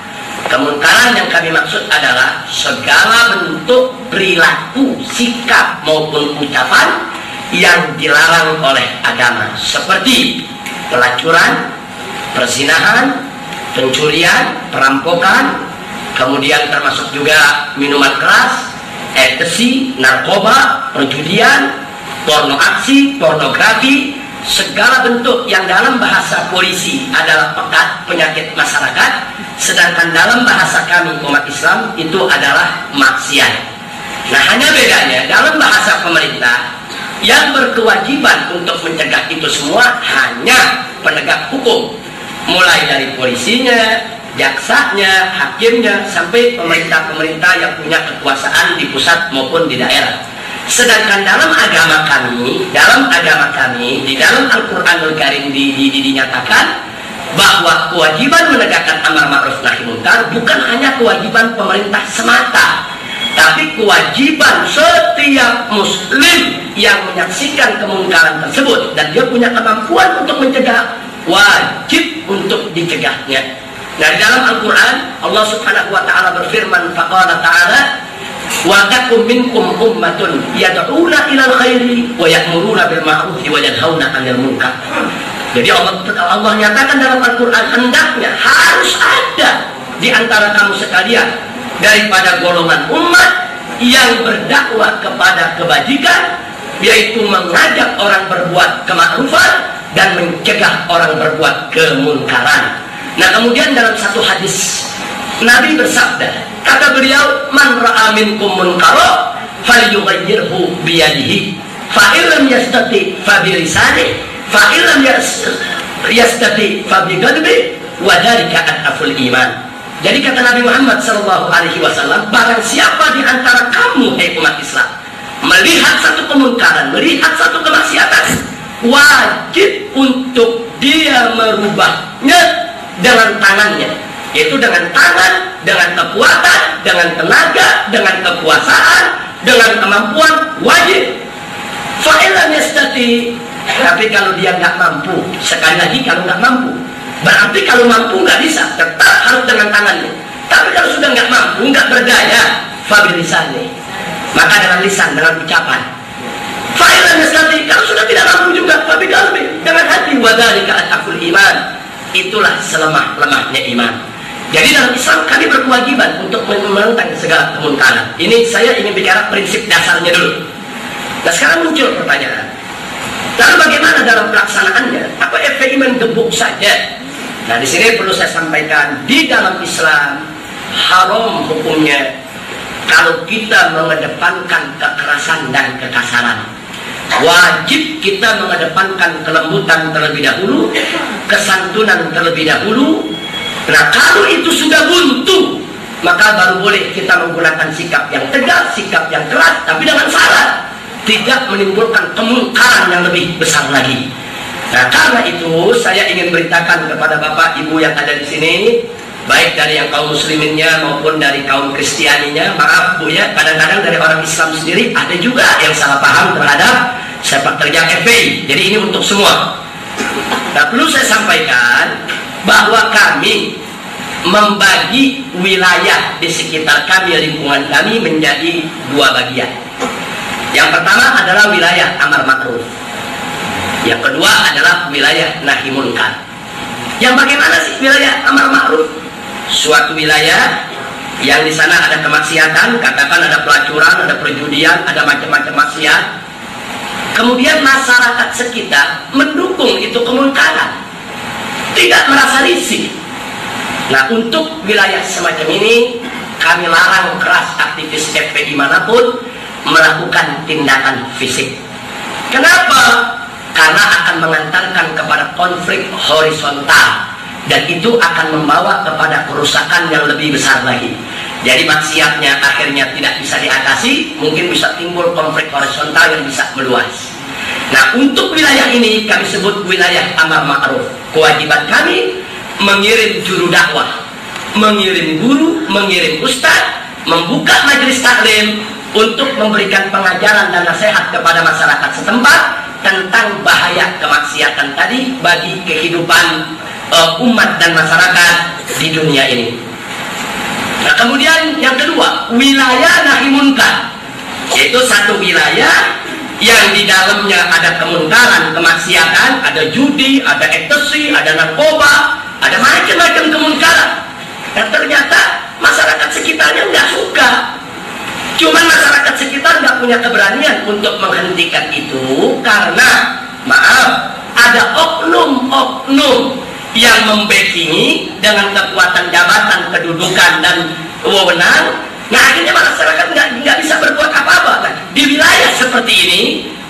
Kemunkaran yang kami maksud adalah segala bentuk perilaku, sikap maupun ucapan yang dilarang oleh agama, seperti pelacuran, perzinahan, pencurian, perampokan, kemudian termasuk juga minuman keras, ekstasi, narkoba, perjudian, pornografi, segala bentuk yang dalam bahasa polisi adalah pekat, penyakit masyarakat, sedangkan dalam bahasa kami umat Islam itu adalah maksiat. Nah, hanya bedanya dalam bahasa pemerintah yang berkewajiban untuk mencegah itu semua hanya penegak hukum, mulai dari polisinya, jaksanya, hakimnya, sampai pemerintah-pemerintah yang punya kekuasaan di pusat maupun di daerah. Sedangkan dalam agama kami, di dalam Al-Quranul Karim dinyatakan bahwa kewajiban menegakkan amar ma'ruf nahi munkar bukan hanya kewajiban pemerintah semata, tapi kewajiban setiap muslim yang menyaksikan kemungkaran tersebut dan dia punya kemampuan untuk mencegah, wajib untuk dicegahnya. Nah, di dalam Al-Quran Allah Subhanahu wa ta'ala berfirman, faqala ta'ala wa takum minkum ummatun yad'una ilal khairi wa ya'muruna bil ma'ruf wa yanhauna 'anil munkar. Jadi Allah nyatakan dalam Al-Quran, hendaknya harus ada di antara kamu sekalian daripada golongan umat yang berdakwah kepada kebajikan, yaitu mengajak orang berbuat kemakrufan dan mencegah orang berbuat kemunkaran. Nah, kemudian dalam satu hadis Nabi bersabda, kata beliau, man ra'a minkum munkara falyughayyirhu biyadihi fa illam yastati fa bilisanihi fa illam yastati fa biqalbihi wa dzalika adhaful iman. Jadi kata Nabi Muhammad SAW, barang siapa di antara kamu, hai umat Islam, melihat satu kemungkaran, melihat satu kemaksiatan, wajib untuk dia merubahnya dengan tangannya, yaitu dengan tangan, dengan kekuatan, dengan tenaga, dengan kekuasaan, dengan kemampuan, wajib. Fa'ilam yastati, tapi kalau dia nggak mampu, sekali lagi kalau nggak mampu, berarti kalau mampu nggak bisa, tetap harus dengan tangannya. Tapi kalau sudah nggak mampu, nggak berdaya, fabilisannya, maka dengan lisan, dengan ucapan. Fa'ilam yastati, kalau sudah tidak mampu juga, fabiqalbi, dengan hati, wadzalika adhaful iman. Itulah selemah-lemahnya iman. Jadi dalam Islam kami berkewajiban untuk menentang segala kemungkaran. Ini saya ingin bicara prinsip dasarnya dulu. Nah, sekarang muncul pertanyaan, lalu bagaimana dalam pelaksanaannya? Apa FPI menggebuk saja? Nah, di sini perlu saya sampaikan, di dalam Islam haram hukumnya kalau kita mengedepankan kekerasan dan kekasaran. Wajib kita mengedepankan kelembutan terlebih dahulu, kesantunan terlebih dahulu. Nah, kalau itu sudah buntu, maka baru boleh kita menggunakan sikap yang tegas, sikap yang keras, tapi dengan syarat tidak menimbulkan kemungkaran yang lebih besar lagi. Nah, karena itu saya ingin beritakan kepada Bapak Ibu yang ada di sini, baik dari yang kaum musliminnya maupun dari kaum kristianinya. Maaf Bu ya, kadang-kadang dari orang Islam sendiri ada juga yang salah paham terhadap sepak terjang FPI. Jadi ini untuk semua. Nah, perlu saya sampaikan bahwa kami membagi wilayah di sekitar kami, lingkungan kami, menjadi dua bagian. Yang pertama adalah wilayah amar ma'ruf, yang kedua adalah wilayah nahi munkar. Yang bagaimana sih wilayah amar ma'ruf? Suatu wilayah yang di sana ada kemaksiatan, katakan ada pelacuran, ada perjudian, ada macam-macam maksiat. Kemudian masyarakat sekitar mendukung itu kemunkaran, tidak merasa risih. Nah, untuk wilayah semacam ini kami larang keras aktivis FPI manapun melakukan tindakan fisik. Kenapa? Karena akan mengantarkan kepada konflik horizontal, dan itu akan membawa kepada kerusakan yang lebih besar lagi. Jadi maksiatnya akhirnya tidak bisa diatasi, mungkin bisa timbul konflik horizontal yang bisa meluas. Nah, untuk wilayah ini kami sebut wilayah amar ma'ruf. Kewajiban kami mengirim juru dakwah, mengirim guru, mengirim ustadz, membuka majelis taklim untuk memberikan pengajaran dan nasihat kepada masyarakat setempat tentang bahaya kemaksiatan tadi bagi kehidupan umat dan masyarakat di dunia ini. Nah, kemudian yang kedua, wilayah nahi munkar, yaitu satu wilayah yang di dalamnya ada kemunkaran, kemaksiatan, ada judi, ada ekstasi, ada narkoba, ada macam-macam kemunkaran. Dan ternyata masyarakat sekitarnya nggak suka. Cuman masyarakat sekitar nggak punya keberanian untuk menghentikan itu karena, maaf, ada oknum-oknum yang membackingi dengan kekuatan jabatan, kedudukan, dan wewenang. Nah, akhirnya masyarakat nggak bisa berbuat apa-apa. Nah, di wilayah seperti ini,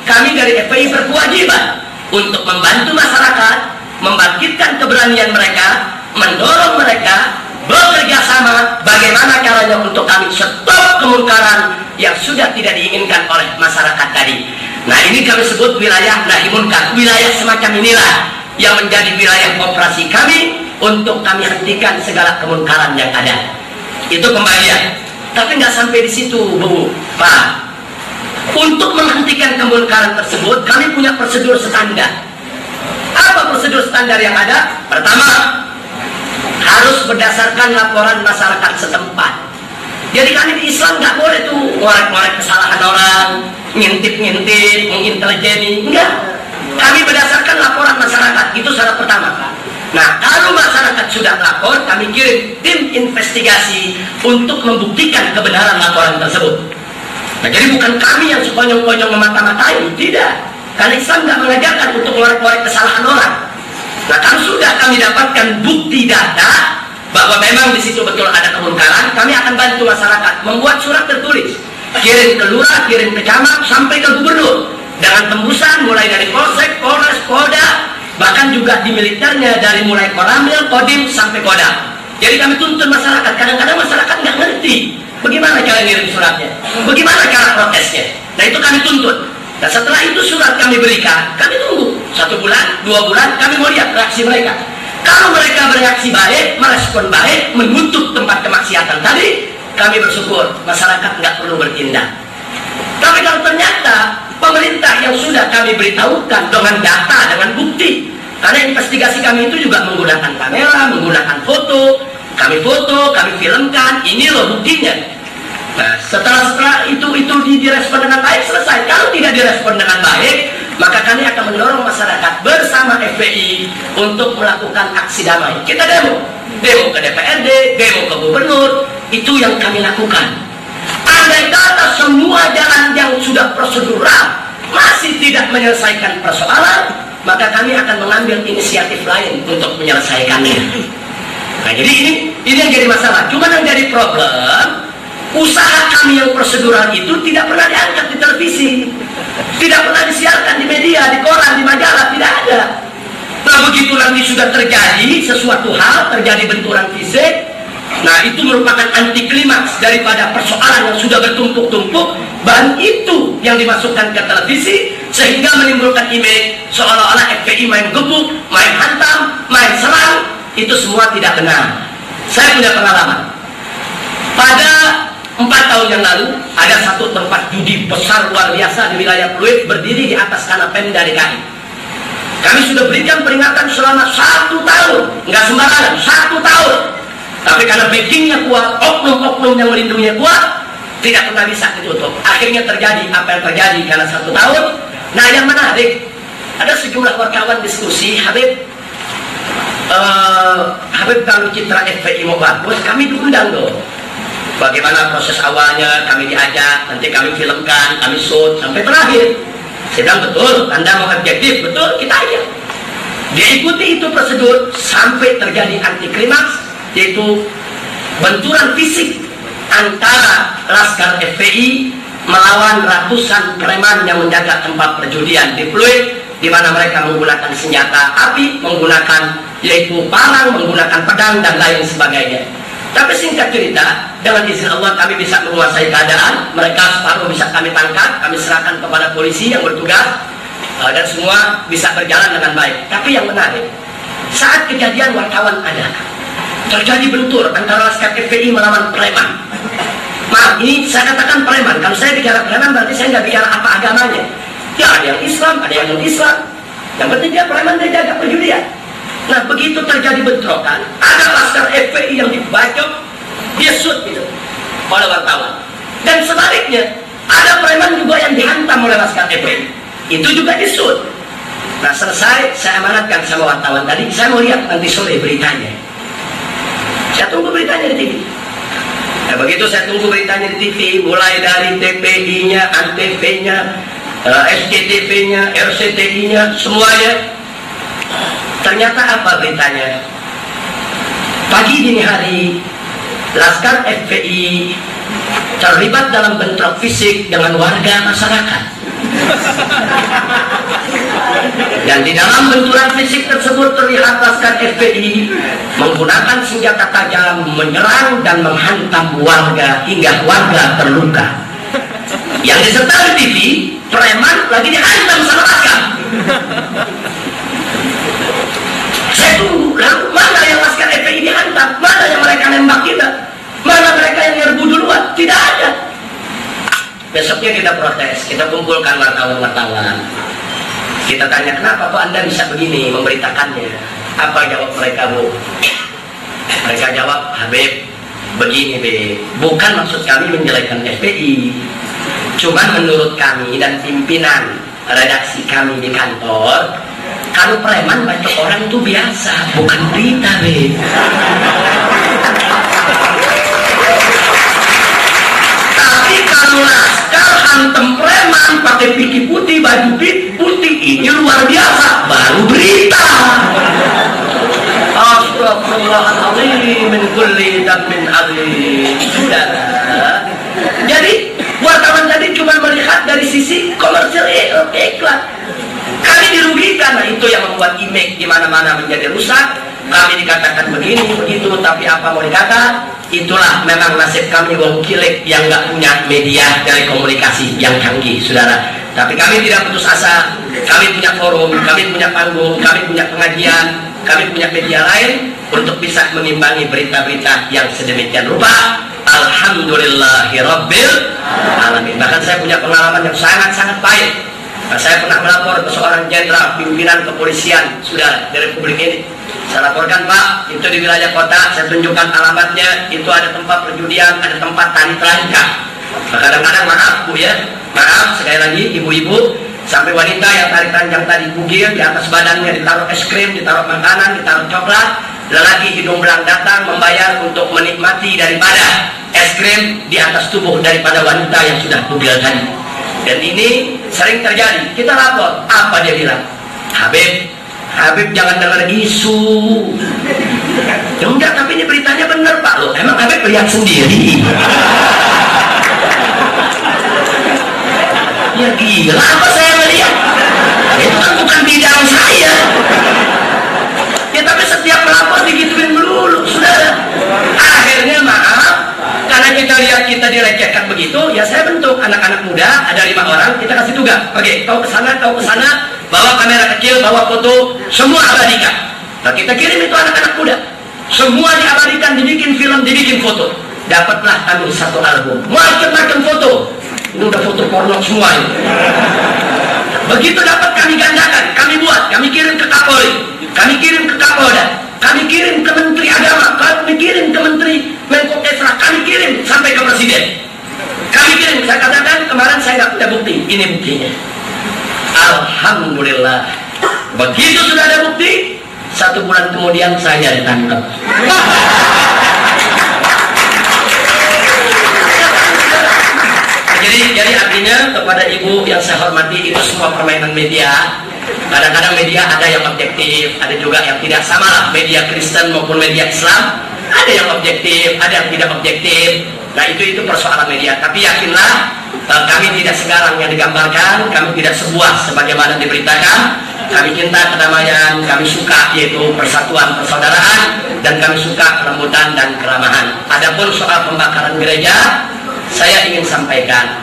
kami dari FPI berkewajiban untuk membantu masyarakat, membangkitkan keberanian mereka, mendorong mereka bekerja sama bagaimana caranya untuk kami stop kemungkaran yang sudah tidak diinginkan oleh masyarakat tadi. Nah, ini kami sebut wilayah nahi munkar. Wilayah semacam inilah yang menjadi wilayah operasi kami untuk kami hentikan segala kemungkaran yang ada. Itu pembagian. Tapi nggak sampai di situ, Bu, Pak. Untuk menghentikan kemungkaran tersebut, kami punya prosedur standar. Apa prosedur standar yang ada? Pertama, harus berdasarkan laporan masyarakat setempat. Jadi kami di Islam nggak boleh tuh ngorek-ngorek kesalahan orang, ngintip-ngintip, mengintelligeni, enggak. Kami berdasarkan laporan masyarakat, itu syarat pertama. Nah, kalau masyarakat sudah lapor, kami kirim tim investigasi untuk membuktikan kebenaran laporan tersebut. Nah, jadi bukan kami yang sekonyong-konyong memata-matai, tidak. Karena Islam nggak mengajarkan untuk ngorek-ngorek kesalahan orang. Nah, kalau sudah kami dapatkan bukti data bahwa memang di situ betul ada kemungkaran, kami akan bantu masyarakat membuat surat tertulis, kirim ke lurah, kirim ke camat, sampai ke gubernur. Dengan tembusan mulai dari polsek, polres, polda, bahkan juga di militernya dari mulai koramil, kodim sampai kodam. Jadi kami tuntut masyarakat. Kadang-kadang masyarakat nggak ngerti bagaimana cara ngirim suratnya, bagaimana cara protesnya. Nah, itu kami tuntut. Nah, setelah itu surat kami berikan, kami tunggu 1 bulan, 2 bulan, kami mau lihat reaksi mereka. Kalau mereka bereaksi baik, merespon baik, menutup tempat kemaksiatan tadi, kami bersyukur masyarakat nggak perlu bertindak. Tapi kalau ternyata pemerintah yang sudah kami beritahukan dengan data, dengan bukti, karena investigasi kami itu juga menggunakan kamera, menggunakan foto, kami filmkan, ini loh buktinya. Nah, setelah itu direspon dengan baik, selesai. Kalau tidak direspon dengan baik, maka kami akan mendorong masyarakat bersama FPI untuk melakukan aksi damai. Kita demo ke DPRD, demo ke gubernur, itu yang kami lakukan. Andai kata semua jalan yang sudah prosedural masih tidak menyelesaikan persoalan, maka kami akan mengambil inisiatif lain untuk menyelesaikannya. Nah, jadi ini yang jadi masalah. Cuma yang jadi problem, usaha kami yang prosedural itu tidak pernah diangkat di televisi, tidak pernah disiarkan di media, di koran, di majalah, tidak ada. Nah, begitu nanti sudah terjadi sesuatu hal, terjadi benturan fisik, nah itu merupakan anti klimaks daripada persoalan yang sudah bertumpuk-tumpuk, dan itu yang dimasukkan ke televisi sehingga menimbulkan image seolah-olah FPI main gebuk, main hantam, main serang. Itu semua tidak benar. Saya punya pengalaman. Pada 4 tahun yang lalu ada satu tempat judi besar luar biasa di wilayah Pluit berdiri di atas tanah Pemda DKI. Kami sudah berikan peringatan selama 1 tahun, nggak sembarangan, 1 tahun. Tapi karena backingnya kuat, oknum-oknum yang melindunginya kuat, tidak pernah bisa ditutup. Akhirnya terjadi apa yang terjadi karena 1 tahun. Nah, yang menarik, ada sejumlah wartawan diskusi, Habib, Habib kalau citra FPI mau bagus, kami diundang dong. Bagaimana proses awalnya, kami diajak, nanti kami filmkan, kami shoot sampai terakhir. Saya bilang betul, Anda mau objektif, betul, kita aja. Dia ikuti itu prosedur sampai terjadi anti klimaks, yaitu benturan fisik antara Laskar FPI melawan ratusan preman yang menjaga tempat perjudian di Pluit, di mana mereka menggunakan senjata api, menggunakan yaitu parang, menggunakan pedang dan lain sebagainya. Tapi singkat cerita, dengan izin Allah kami bisa menguasai keadaan. Mereka separuh bisa kami tangkap, kami serahkan kepada polisi yang bertugas, dan semua bisa berjalan dengan baik. Tapi yang menarik, saat kejadian wartawan ada, terjadi bentur antara Laskar FPI melawan preman. Maaf, ini saya katakan preman. Kalau saya bicara preman berarti saya nggak bicara apa agamanya. Ya ada yang Islam, ada yang non-Islam. Yang penting dia preman, dia jaga perjudian. Nah begitu terjadi bentrokan, ada Laskar FPI yang dibacok, dia shoot gitu oleh wartawan. Dan sebaliknya, ada preman juga yang dihantam oleh Laskar FPI, itu juga di shoot. Nah selesai, saya amanatkan sama wartawan tadi, saya mau lihat nanti sore beritanya. Saya tunggu beritanya di TV. Nah begitu saya tunggu beritanya di TV, mulai dari TPI-nya, ANTV-nya, SCTV-nya, RCTI-nya, semuanya. Ternyata apa beritanya? Pagi dini hari, Laskar FPI terlibat dalam bentrok fisik dengan warga masyarakat. Dan di dalam benturan fisik tersebut terlihat Laskar FPI menggunakan senjata tajam menyerang dan menghantam warga hingga warga terluka. Yang disetel di TV, preman lagi dihantam sama Laskar. Saya tunggu, lalu mana yang Laskar FPI dihantam? Mana yang mereka nembak kita? Mana mereka yang nyerbu duluan? Tidak ada. Besoknya kita protes, kita kumpulkan wartawan-wartawan. Kita tanya, kenapa kok Anda bisa begini memberitakannya? Apa jawab mereka, Bu? Mereka jawab, Habib, begini, Be. Bukan maksud kami menjelekkan FPI. Cuman menurut kami dan pimpinan redaksi kami di kantor, kalau preman bacok orang itu biasa, bukan berita, Be. Tapi kalau Laskar hantam preman pakai piki putih, baju putih, ini luar biasa, baru berita. Astagfirullahaladzim min kulli dambin azim. Saudara, jadi wartawan tadi cuma melihat dari sisi komersial iklan. Kami dirugikan, nah itu yang membuat image di mana-mana menjadi rusak. Kami dikatakan begini, begitu, tapi apa mau dikata? Itulah memang nasib kami wong kilik yang nggak punya media dari komunikasi yang canggih, saudara. Tapi kami tidak putus asa. Kami punya forum, kami punya panggung, kami punya pengajian, kami punya media lain untuk bisa mengimbangi berita-berita yang sedemikian rupa. Alhamdulillahirabbil alamin. Bahkan saya punya pengalaman yang sangat-sangat baik. Nah, saya pernah melapor ke seorang jenderal pimpinan kepolisian sudah di Republik ini. Saya laporkan, Pak, itu di wilayah kota, saya tunjukkan alamatnya, itu ada tempat perjudian, ada tempat tali terancam. Nah, kadang-kadang maaf, Bu ya, maaf sekali lagi ibu-ibu, sampai wanita yang tarik ranjang tadi bugil, di atas badannya ditaruh es krim, ditaruh makanan, ditaruh coklat. Lelaki hidung belang datang membayar untuk menikmati daripada es krim di atas tubuh daripada wanita yang sudah bugil tadi. Dan ini sering terjadi. Kita lapor, apa dia bilang? Habib jangan dengar isu. Ya enggak, tapi ini beritanya benar, Pak. Loh, emang Habib lihat sendiri? Ya gila, apa saya melihat? Itu kan bukan bidang saya. Ya tapi setiap pelapor digituin melulu, saudara. Akhirnya maaf, karena kita lihat kita direcehkan begitu, ya saya bentuk anak-anak muda, ada 5 orang, kita kasih tugas. Oke, kau kesana, bawa kamera kecil, bawa foto, semua abadikan. Nah kita kirim itu anak-anak muda, semua diabadikan, dibikin film, dibikin foto. Dapatlah kami 1 album, macam-macam foto. Ini udah foto porno semua ini. Begitu dapat kami gandakan, kami buat, kami kirim ke Kapolri, kami kirim ke Kapolda, kami kirim ke Menteri Agama, kami kirim ke Menteri Menko Esra, kami kirim sampai ke Presiden. Kami kirim, saya katakan kemarin saya nggak punya bukti, ini buktinya. Alhamdulillah. Begitu sudah ada bukti, 1 bulan kemudian saya ditangkap. Jadi artinya kepada ibu yang saya hormati, itu semua permainan media. Kadang-kadang media ada yang objektif, ada juga yang tidak. Sama lah media Kristen maupun media Islam, ada yang objektif, ada yang tidak objektif. Nah itu persoalan media. Tapi yakinlah, kami tidak sekarang yang digambarkan, kami tidak sebuah sebagaimana diberitakan. Kami cinta kedamaian, kami suka yaitu persatuan persaudaraan, dan kami suka kelembutan dan keramahan. Adapun soal pembakaran gereja, saya ingin sampaikan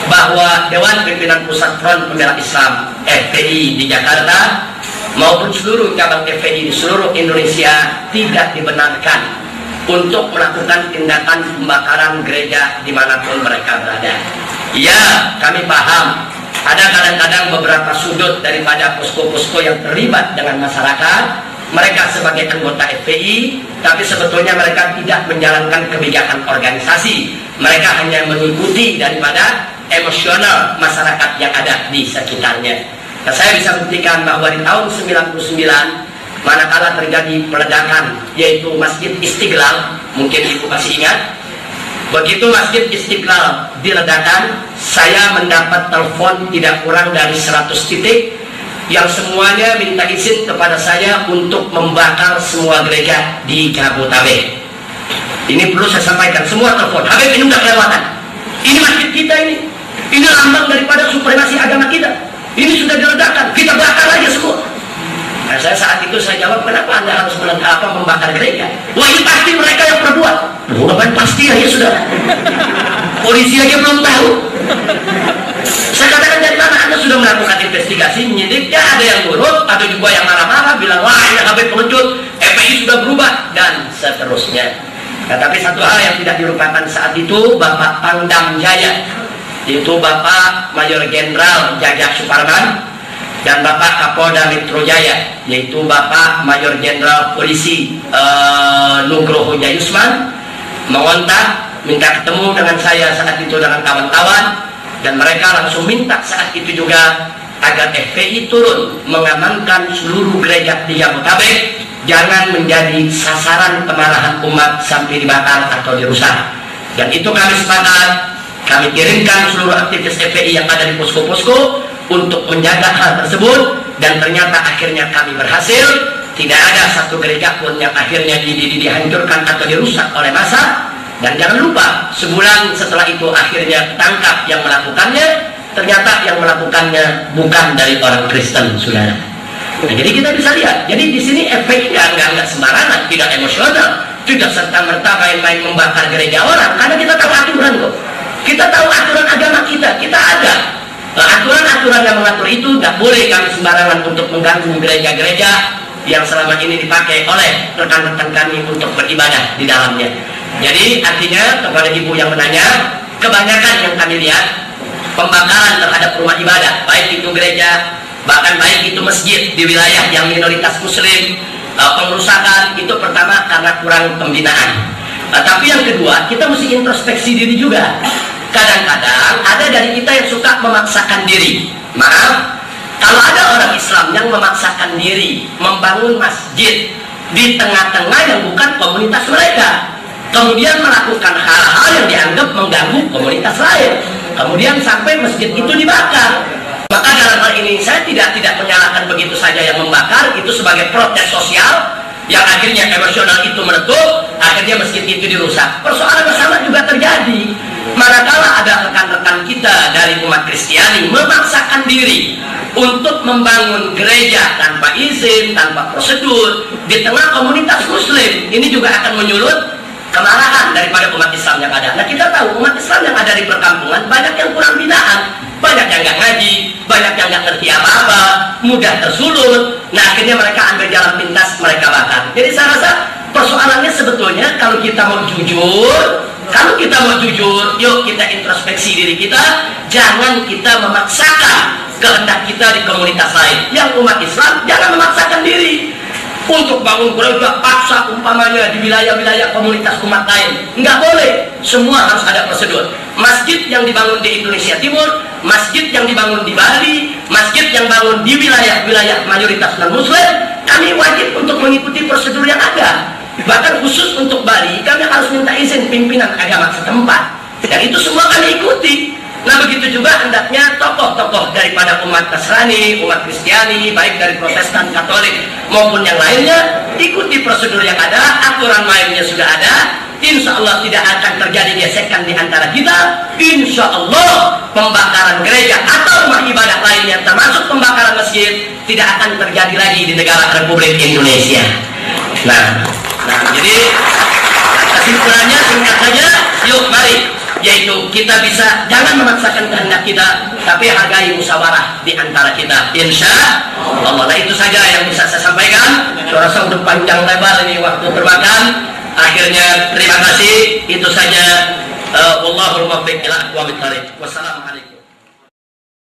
bahwa Dewan Pimpinan Pusat Front Pembela Islam FPI di Jakarta maupun seluruh cabang FPI di seluruh Indonesia tidak dibenarkan untuk melakukan tindakan pembakaran gereja dimanapun mereka berada. Ya, kami paham ada kadang-kadang beberapa sudut daripada posko-posko yang terlibat dengan masyarakat, mereka sebagai anggota FPI, tapi sebetulnya mereka tidak menjalankan kebijakan organisasi. Mereka hanya mengikuti daripada emosional masyarakat yang ada di sekitarnya. Nah, saya bisa buktikan bahwa di tahun 99 manakala terjadi peledakan yaitu Masjid Istiqlal, mungkin ibu masih ingat, begitu Masjid Istiqlal diledakkan, saya mendapat telepon tidak kurang dari 100 titik yang semuanya minta izin kepada saya untuk membakar semua gereja di Jabodetabek. Ini perlu saya sampaikan, semua telepon, Habib ini udah kelewatan, ini masjid kita ini lambang daripada supremasi agama kita, ini sudah diledakkan, kita bakar aja semua. Nah, saya saat itu saya jawab, kenapa Anda harus membakar gereja? Wah, ini pasti mereka yang perbuat. Bukan pasti ya sudah. Polisi aja belum tahu. Saya katakan, dari mana Anda sudah melakukan investigasi, menyidik? Ya ada yang nurut, ada juga yang marah-marah, bilang wah ini Habib pengecut, FPI sudah berubah, dan seterusnya. Nah, tapi satu hal yang tidak dilupakan saat itu, Bapak Pangdam Jaya, yaitu Bapak Mayor Jenderal Jajah Suparman, dan Bapak Kapolda Metro Jaya, yaitu Bapak Mayor Jenderal Polisi Nugroho Jayusman, mengontak, minta ketemu dengan saya saat itu dengan kawan-kawan, dan mereka langsung minta saat itu juga agar FPI turun mengamankan seluruh gereja di Jabodetabek, jangan menjadi sasaran kemarahan umat sampai dibakar atau dirusak. Dan itu kami sepakat, kami kirimkan seluruh aktivis FPI yang ada di posko-posko untuk menjaga hal tersebut, dan ternyata akhirnya kami berhasil. Tidak ada satu gereja pun yang akhirnya dihancurkan atau dirusak oleh massa. Dan jangan lupa, sebulan setelah itu akhirnya tangkap yang melakukannya. Ternyata yang melakukannya bukan dari orang Kristen, saudara. Nah, jadi kita bisa lihat, jadi di sini FPI nggak sembarangan, tidak emosional, tidak serta-merta main-main membakar gereja orang, karena kita tahu aturan kok. Kita tahu aturan agama kita ada. Aturan-aturan yang mengatur itu nggak boleh kami sembarangan untuk mengganggu gereja-gereja yang selama ini dipakai oleh rekan-rekan kami untuk beribadah di dalamnya. Jadi artinya kepada ibu yang menanya, kebanyakan yang kami lihat pembakaran terhadap rumah ibadah, baik itu gereja, bahkan baik itu masjid di wilayah yang minoritas muslim, pengerusakan itu pertama karena kurang pembinaan. Tapi yang kedua, kita mesti introspeksi diri juga. Kadang-kadang ada dari kita yang suka memaksakan diri. Maaf, kalau ada orang Islam yang memaksakan diri membangun masjid di tengah-tengah yang bukan komunitas mereka, kemudian melakukan hal-hal yang dianggap mengganggu komunitas lain, kemudian sampai masjid itu dibakar, maka dalam hal ini saya tidak menyalahkan begitu saja yang membakar itu sebagai protes sosial yang akhirnya emosional itu meletup, akhirnya masjid itu dirusak. Persoalan sama juga terjadi manakala ada rekan-rekan kita dari umat Kristiani memaksakan diri untuk membangun gereja tanpa izin, tanpa prosedur di tengah komunitas muslim. Ini juga akan menyulut kemarahan daripada umat Islam yang ada. Nah, kita tahu umat Islam yang ada di perkampungan banyak yang kurang binaan, banyak yang nggak ngaji, banyak yang nggak ngerti apa-apa, mudah tersulut. Nah, akhirnya mereka ambil jalan pintas, mereka bakar. Jadi saya rasa persoalannya sebetulnya kalau kita mau jujur, yuk kita introspeksi diri kita, jangan kita memaksakan kehendak kita di komunitas lain. Yang umat Islam jangan memaksakan diri untuk bangun gereja paksa umpamanya di wilayah-wilayah komunitas umat lain. Nggak boleh, semua harus ada prosedur. Masjid yang dibangun di Indonesia Timur, masjid yang dibangun di Bali, masjid yang bangun di wilayah-wilayah mayoritas non-muslim, kami wajib untuk mengikuti prosedur yang ada. Bahkan khusus untuk Bali, kami harus minta izin pimpinan agama setempat. Dan itu semua kami ikuti. Nah begitu juga hendaknya tokoh-tokoh daripada umat Nasrani, umat Kristiani, baik dari Protestan, Katolik maupun yang lainnya, ikuti prosedur yang ada, aturan mainnya sudah ada. Insya Allah tidak akan terjadi gesekan di antara kita. Insya Allah pembakaran gereja atau rumah ibadah lainnya termasuk pembakaran masjid tidak akan terjadi lagi di negara Republik Indonesia. Nah jadi kesimpulannya singkat saja, yuk mari, yaitu kita bisa jangan memaksakan kehendak kita, tapi hargai musyawarah di antara kita. Insya Allah. Nah itu saja yang bisa saya sampaikan. Saya rasa udah panjang lebar ini waktu termakan. Akhirnya terima kasih. Itu saja. Wallahul muwaffiq ila aqwamit thoriq. Wassalamualaikum.